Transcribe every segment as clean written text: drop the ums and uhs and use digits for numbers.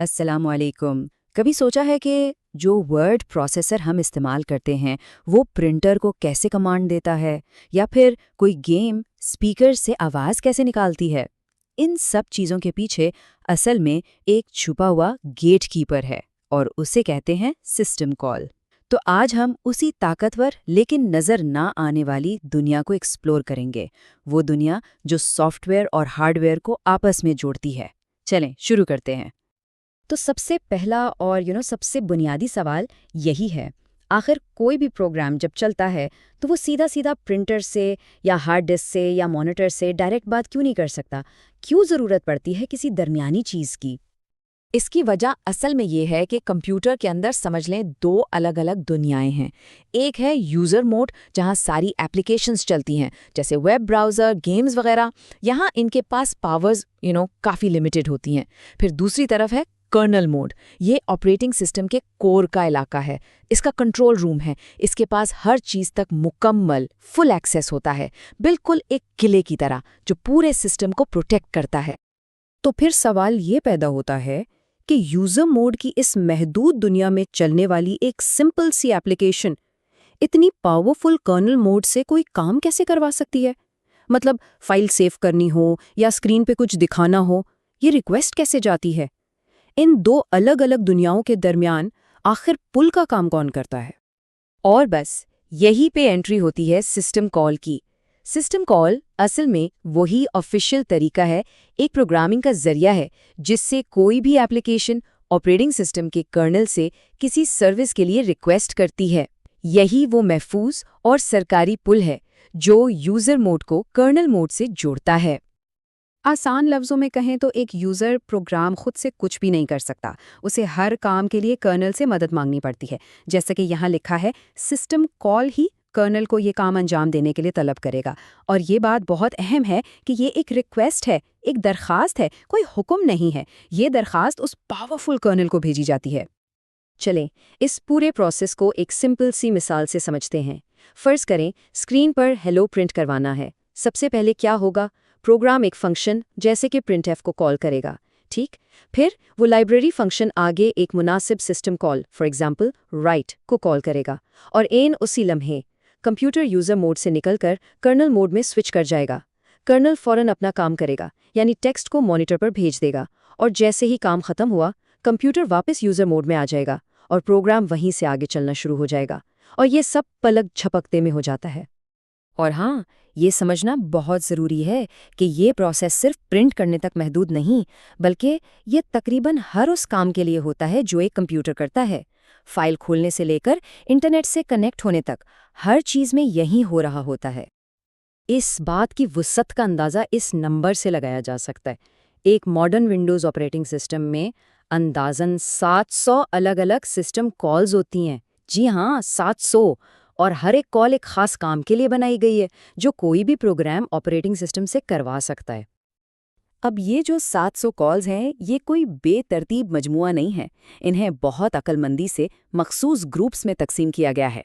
السلام علیکم۔ کبھی سوچا ہے کہ جو ورڈ پروسیسر ہم استعمال کرتے ہیں وہ پرنٹر کو کیسے کمانڈ دیتا ہے، یا پھر کوئی گیم اسپیکر سے آواز کیسے نکالتی ہے؟ ان سب چیزوں کے پیچھے اصل میں ایک چھپا ہوا گیٹ کیپر ہے، اور اسے کہتے ہیں سسٹم کال۔ تو آج ہم اسی طاقتور لیکن نظر نہ آنے والی دنیا کو ایکسپلور کریں گے، وہ دنیا جو سافٹ ویئر اور ہارڈ ویئر کو آپس میں جوڑتی ہے۔ چلیں شروع کرتے ہیں۔ تو سب سے پہلا اور سب سے بنیادی سوال یہی ہے، آخر کوئی بھی پروگرام جب چلتا ہے تو وہ سیدھا سیدھا پرنٹر سے یا ہارڈ ڈسک سے یا مانیٹر سے ڈائریکٹ بات کیوں نہیں کر سکتا؟ کیوں ضرورت پڑتی ہے کسی درمیانی چیز کی؟ اس کی وجہ اصل میں یہ ہے کہ کمپیوٹر کے اندر سمجھ لیں دو الگ الگ دنیایں ہیں۔ ایک ہے یوزر موڈ، جہاں ساری ایپلیکیشنز چلتی ہیں جیسے ویب براؤزر، گیمز وغیرہ، یہاں ان کے پاس پاورز کافی لیمیٹڈ ہوتی ہیں۔ پھر دوسری طرف ہے کرنل موڈ، یہ آپریٹنگ سسٹم کے کور کا علاقہ ہے، اس کا کنٹرول روم ہے، اس کے پاس ہر چیز تک مکمل فل ایکسیس ہوتا ہے، بالکل ایک قلعے کی طرح جو پورے سسٹم کو پروٹیکٹ کرتا ہے۔ تو پھر سوال یہ پیدا ہوتا ہے کہ یوزر موڈ کی اس محدود دنیا میں چلنے والی ایک سمپل سی ایپلیکیشن اتنی پاورفل کرنل موڈ سے کوئی کام کیسے کروا سکتی ہے؟ مطلب فائل سیو کرنی ہو یا اسکرین پہ کچھ دکھانا ہو، یہ ریکویسٹ کیسے جاتی ہے؟ ان دو الگ الگ دنیاؤں کے درمیان آخر پل کا کام کون کرتا ہے؟ اور بس یہی پہ انٹری ہوتی ہے سسٹم کال کی۔ سسٹم کال اصل میں وہی آفیشیل طریقہ ہے، ایک پروگرامنگ کا ذریعہ ہے جس سے کوئی بھی ایپلیکیشن آپریٹنگ سسٹم کے کرنل سے کسی سروس کے لیے ریکویسٹ کرتی ہے۔ یہی وہ محفوظ اور سرکاری پل ہے جو یوزر موڈ کو کرنل موڈ سے جوڑتا ہے۔ آسان لفظوں میں کہیں تو ایک یوزر پروگرام خود سے کچھ بھی نہیں کر سکتا، اسے ہر کام کے لیے کرنل سے مدد مانگنی پڑتی ہے۔ جیسا کہ یہاں لکھا ہے، سسٹم کال ہی کرنل کو یہ کام انجام دینے کے لیے طلب کرے گا۔ اور یہ بات بہت اہم ہے کہ یہ ایک ریکویسٹ ہے، ایک درخواست ہے، کوئی حکم نہیں ہے۔ یہ درخواست اس پاورفل کرنل کو بھیجی جاتی ہے۔ چلیں اس پورے پروسیس کو ایک سمپل سی مثال سے سمجھتے ہیں۔ فرض کریں اسکرین پر ہیلو پرنٹ کروانا ہے۔ سب سے پہلے کیا ہوگا؟ پروگرام ایک فنکشن جیسے کہ پرنٹ ایف کو کال کرے گا، ٹھیک؟ پھر وہ لائبریری فنکشن آگے ایک مناسب system call for example right کو کال کرے گا، اور اسی لمحے کمپیوٹر یوزر موڈ سے نکل کر کرنل موڈ میں سوئچ کر جائے گا۔ کرنل فوراً اپنا کام کرے گا، یعنی ٹیکسٹ کو مانیٹر پر بھیج دے گا، اور جیسے ہی کام ختم ہوا کمپیوٹر واپس یوزر موڈ میں آ جائے گا اور پروگرام وہیں سے آگے چلنا شروع ہو جائے گا، اور یہ سب پلک جھپکتے میں ہو جاتا ہے۔ اور ہاں، یہ سمجھنا بہت ضروری ہے کہ یہ پروسیس صرف پرنٹ کرنے تک محدود نہیں، بلکہ یہ تقریباً ہر اس کام کے لیے ہوتا ہے جو ایک کمپیوٹر کرتا ہے۔ فائل کھولنے سے لے کر انٹرنیٹ سے کنیکٹ ہونے تک ہر چیز میں یہی ہو رہا ہوتا ہے۔ اس بات کی وسعت کا اندازہ اس نمبر سے لگایا جا سکتا ہے۔ ایک ماڈرن ونڈوز آپریٹنگ سسٹم میں اندازاً 700 الگ الگ سسٹم کالز ہوتی ہیں۔ جی ہاں، 700، اور ہر ایک کال ایک خاص کام کے لیے بنائی گئی ہے جو کوئی بھی پروگرام آپریٹنگ سسٹم سے کروا سکتا ہے۔ اب یہ جو 700 کالز ہیں، یہ کوئی بے ترتیب مجموعہ نہیں ہے، انہیں بہت عقل مندی سے مخصوص گروپس میں تقسیم کیا گیا ہے۔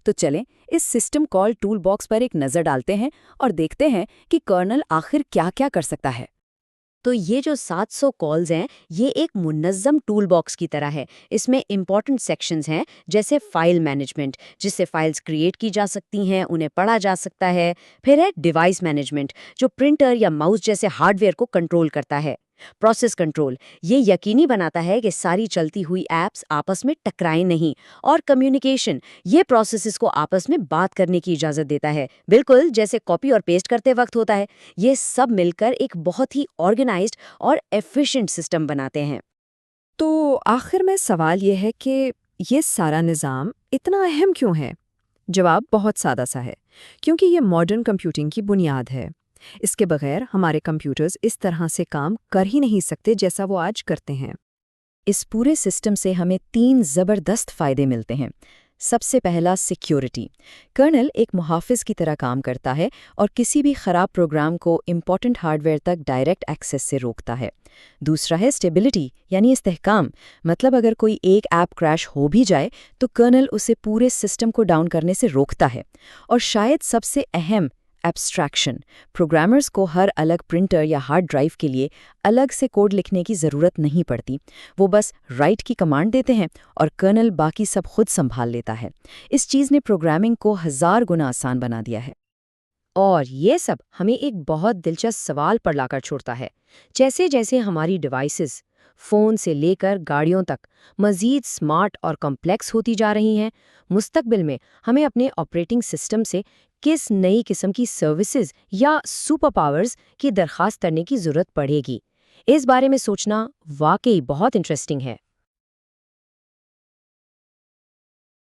تو چلیں اس سسٹم کال ٹول باکس پر ایک نظر ڈالتے ہیں اور دیکھتے ہیں کہ کرنل آخر کیا کیا کر سکتا ہے۔ تو یہ جو 700 کالز ہیں، یہ ایک منظم ٹول باکس کی طرح ہے۔ اس میں امپورٹنٹ سیکشنز ہیں جیسے فائل مینجمنٹ، جس سے فائلز کریٹ کی جا سکتی ہیں، انہیں پڑھا جا سکتا ہے۔ پھر ہے ڈیوائس مینجمنٹ، جو پرنٹر یا ماؤس جیسے ہارڈ ویئر کو کنٹرول کرتا ہے۔ پروسیس کنٹرول، یہ یقینی بناتا ہے کہ ساری چلتی ہوئی ایپس آپس میں ٹکرائیں نہیں۔ اور کمیونیکیشن، یہ پروسیسز کو آپس میں بات کرنے کی اجازت دیتا ہے، بالکل جیسے کاپی اور پیسٹ کرتے وقت ہوتا ہے۔ یہ سب مل کر ایک بہت ہی آرگنائزڈ اور ایفیشینٹ سسٹم بناتے ہیں۔ تو آخر میں سوال یہ ہے کہ یہ سارا نظام اتنا اہم کیوں ہے؟ جواب بہت سادہ سا ہے، کیونکہ یہ ماڈرن کمپیوٹنگ کی بنیاد ہے۔ اس کے بغیر ہمارے کمپیوٹرز اس طرح سے کام کر ہی نہیں سکتے جیسا وہ آج کرتے ہیں۔ اس پورے سسٹم سے ہمیں 3 زبردست فائدے ملتے ہیں۔ سب سے پہلا، سیکیورٹی۔ کرنل ایک محافظ کی طرح کام کرتا ہے اور کسی بھی خراب پروگرام کو امپورٹنٹ ہارڈ ویئر تک ڈائریکٹ ایکسیس سے روکتا ہے۔ دوسرا ہے اسٹیبلٹی، یعنی استحکام۔ مطلب اگر کوئی ایک ایپ کریش ہو بھی جائے تو کرنل اسے پورے سسٹم کو ڈاؤن کرنے سے روکتا ہے۔ اور شاید سب سے اہم، ایبسٹریکشن. پروگرامرز کو ہر الگ پرنٹر یا ہارڈ ڈرائیو کے لیے الگ سے کوڈ لکھنے کی ضرورت نہیں پڑتی. وہ بس رائٹ کی کمانڈ دیتے ہیں اور کرنل باقی سب خود سنبھال لیتا ہے. اس چیز نے پروگرامنگ کو 1000 گنا آسان بنا دیا ہے. اور یہ سب ہمیں ایک بہت دلچسپ سوال پر لا کر چھوڑتا ہے. جیسے جیسے ہماری ڈیوائسز فون سے لے کر گاڑیوں تک مزید سمارٹ اور کمپلیکس ہوتی جا رہی ہیں، مستقبل میں ہمیں اپنے آپریٹنگ سسٹم سے کس نئی قسم کی سروسز یا سپر پاورز کی درخواست کرنے کی ضرورت پڑے گی؟ اس بارے میں سوچنا واقعی بہت انٹرسٹنگ ہے.